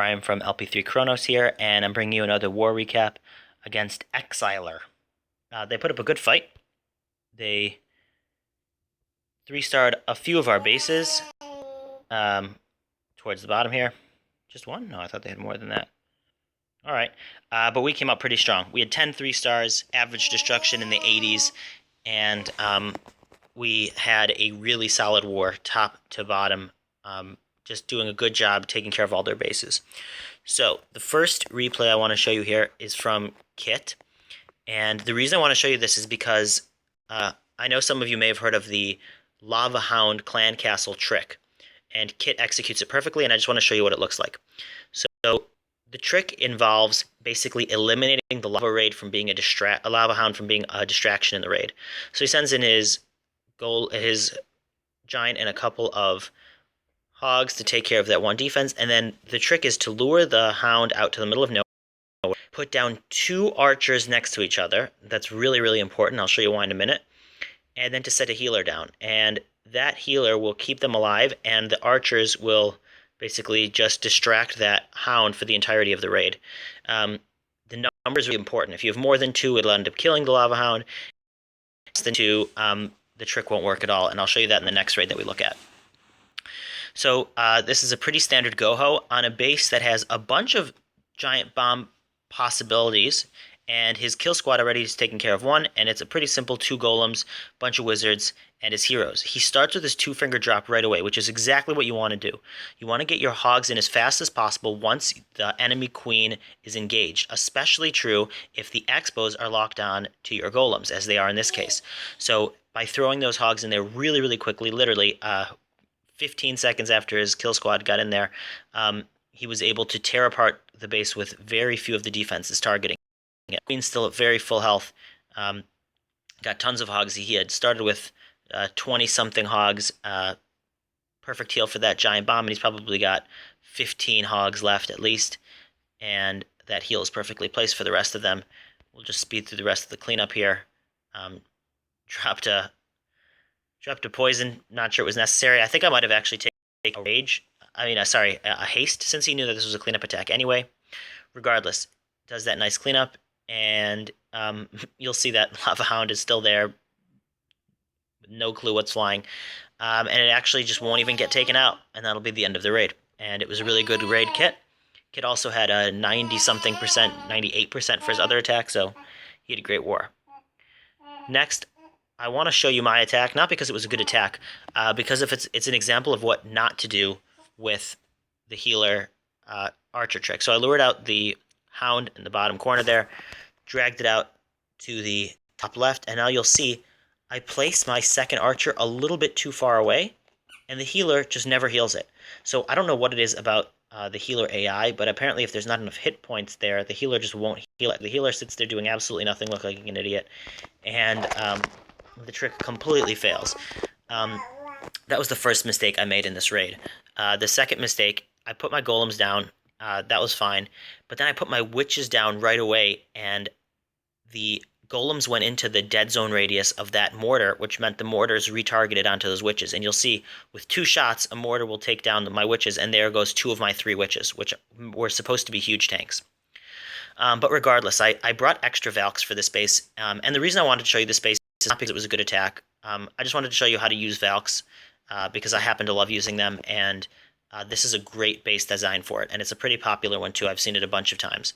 I'm from LP3 Cronus here, and I'm bringing you another war recap against Exiler. They put up a good fight. They 3-starred a few of our bases towards the bottom here. Just one? No, I thought they had more than that. Alright, but we came out pretty strong. We had 10 3-stars, average destruction in the 80s, and we had a really solid war, top to bottom, just doing a good job taking care of all their bases. So the first replay I want to show you here is from Kit, and the reason I want to show you this is because I know some of you may have heard of the Lava Hound clan castle trick, and Kit executes it perfectly, and I just want to show you what it looks like. So the trick involves basically eliminating the lava raid from being a lava hound from being a distraction in the raid. So he sends in his giant and a couple of hogs to take care of that one defense, and then the trick is to lure the hound out to the middle of nowhere, put down 2 archers next to each other. That's really, really important. I'll show you why in a minute. And then to set a healer down, and that healer will keep them alive, and the archers will basically just distract that hound for the entirety of the raid. The numbers are really important. If you have more than 2, it'll end up killing the lava hound. Less than 2, the trick won't work at all, and I'll show you that in the next raid that we look at. So this is a pretty standard Goho on a base that has a bunch of giant bomb possibilities, and his kill squad already is taking care of 1, and it's a pretty simple 2 golems, bunch of wizards, and his heroes. He starts with his 2-finger drop right away, which is exactly what you want to do. You want to get your hogs in as fast as possible once the enemy queen is engaged, especially true if the expos are locked on to your golems, as they are in this case. So by throwing those hogs in there really, really quickly, literally 15 seconds after his kill squad got in there, he was able to tear apart the base with very few of the defenses targeting. Queen's still at very full health. Got tons of hogs. He had started with 20-something hogs. Perfect heal for that giant bomb, and he's probably got 15 hogs left at least. And that heal is perfectly placed for the rest of them. We'll just speed through the rest of the cleanup here. Dropped a poison. Not sure it was necessary. I think I might have actually taken a rage. A haste, since he knew that this was a cleanup attack anyway. Regardless, does that nice cleanup. And you'll see that Lava Hound is still there. No clue what's flying. And it actually just won't even get taken out. And that'll be the end of the raid. And it was a really good raid, Kit. Kit also had a 90-something percent, 98% for his other attack, so he had a great war. Next, I want to show you my attack, not because it was a good attack, because if it's an example of what not to do with the healer archer trick. So I lured out the hound in the bottom corner there, dragged it out to the top left, and now you'll see I placed my second archer a little bit too far away, and the healer just never heals it. So I don't know what it is about the healer AI, but apparently if there's not enough hit points there, the healer just won't heal it. The healer sits there doing absolutely nothing, looking like an idiot, and the trick completely fails. That was the first mistake I made in this raid. The second mistake, I put my golems down. That was fine, but then I put my witches down right away, and the golems went into the dead zone radius of that mortar, which meant the mortars retargeted onto those witches. And you'll see, with 2 shots, a mortar will take down my witches, and there goes 2 of my 3 witches, which were supposed to be huge tanks. But regardless, I brought extra Valks for this base, and the reason I wanted to show you this base is not because it was a good attack. I just wanted to show you how to use Valks, because I happen to love using them, and this is a great base design for it, and it's a pretty popular one too. I've seen it a bunch of times.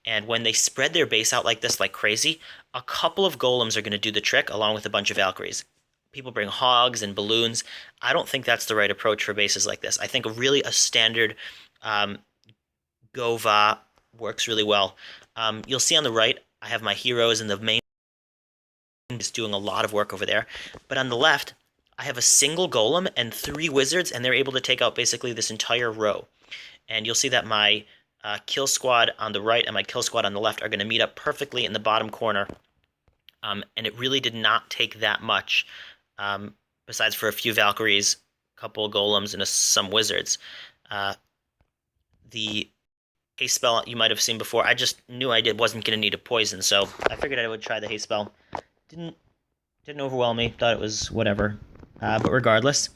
And when they spread their base out like this, like crazy, a couple of golems are going to do the trick along with a bunch of Valkyries. People bring hogs and balloons. I don't think that's the right approach for bases like this. I think a standard Gova works really well. You'll see on the right, I have my heroes, and the main is doing a lot of work over there. But on the left, I have a single golem and 3 wizards, and they're able to take out basically this entire row. And you'll see that my kill squad on the right and my kill squad on the left are going to meet up perfectly in the bottom corner. And it really did not take that much, besides for a few Valkyries, a couple of golems, and some wizards. The haste spell you might have seen before, I just knew I wasn't going to need a poison, so I figured I would try the haste spell. Didn't overwhelm me, thought it was whatever. But regardless,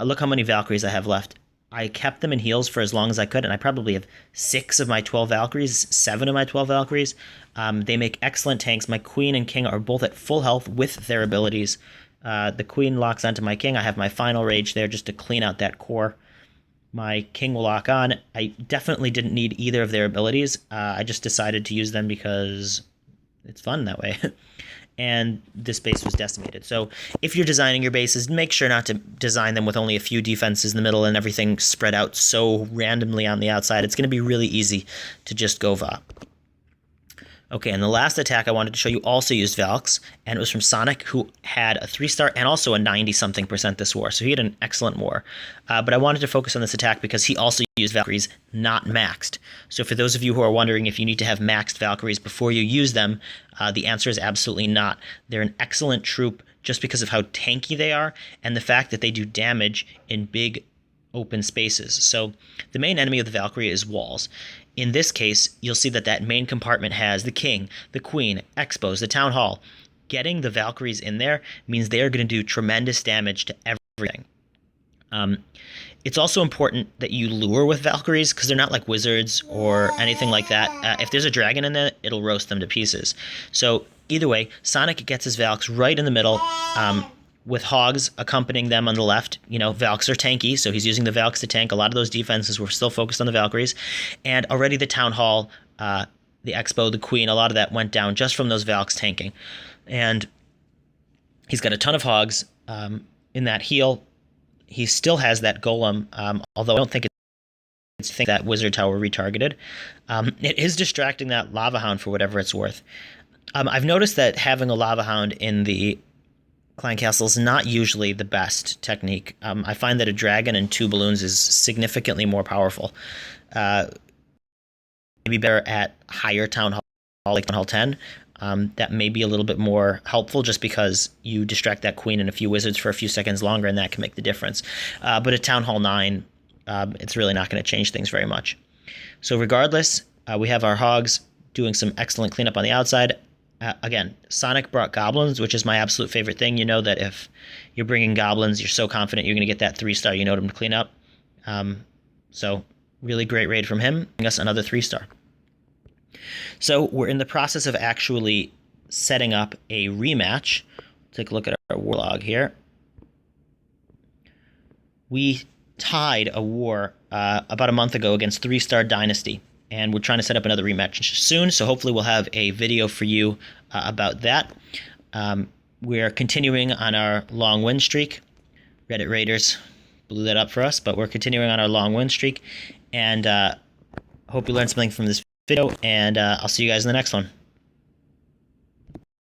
look how many Valkyries I have left. I kept them in heals for as long as I could, and I probably have 6 of my 12 Valkyries, 7 of my 12 Valkyries. They make excellent tanks. My Queen and King are both at full health with their abilities. The Queen locks onto my King. I have my final rage there just to clean out that core. My King will lock on. I definitely didn't need either of their abilities. I just decided to use them because it's fun that way. And this base was decimated. So if you're designing your bases, make sure not to design them with only a few defenses in the middle and everything spread out so randomly on the outside. It's going to be really easy to just go Va. Okay, and the last attack I wanted to show you also used Valks, and it was from Sonic, who had a 3-star and also a 90-something% this war, so he had an excellent war. But I wanted to focus on this attack because he also used Valkyries, not maxed. So for those of you who are wondering if you need to have maxed Valkyries before you use them, the answer is absolutely not. They're an excellent troop just because of how tanky they are, and the fact that they do damage in big open spaces. So the main enemy of the Valkyrie is walls. In this case, you'll see that that main compartment has the King, the Queen, Expos, the Town Hall. Getting the Valkyries in there means they are going to do tremendous damage to everything. It's also important that you lure with Valkyries because they're not like wizards or anything like that. If there's a dragon in there, it'll roast them to pieces. So either way, Sonic gets his Valks right in the middle, with Hogs accompanying them on the left. You know, Valks are tanky, so he's using the Valks to tank. A lot of those defenses were still focused on the Valkyries. And already the Town Hall, the Expo, the Queen, a lot of that went down just from those Valks tanking. And he's got a ton of Hogs in that heal. He still has that Golem, although I don't think it's that Wizard Tower retargeted. It is distracting that Lava Hound for whatever it's worth. I've noticed that having a Lava Hound in the Clan Castle is not usually the best technique. I find that a dragon and 2 balloons is significantly more powerful. Maybe better at higher Town Hall, like Town Hall 10. That may be a little bit more helpful just because you distract that Queen and a few wizards for a few seconds longer, and that can make the difference. But at Town Hall 9, it's really not going to change things very much. So regardless, we have our Hogs doing some excellent cleanup on the outside. Again, Sonic brought goblins, which is my absolute favorite thing. You know that if you're bringing goblins, you're so confident you're going to get that 3-star. You know them to clean up. So really great raid from him, giving us another 3-star. So we're in the process of actually setting up a rematch. Take a look at our war log here. We tied a war about a month ago against 3-star Dynasty, and we're trying to set up another rematch soon, so hopefully we'll have a video for you about that. We're continuing on our long win streak. Reddit Raiders blew that up for us, but we're continuing on our long win streak, and hope you learned something from this video, and I'll see you guys in the next one.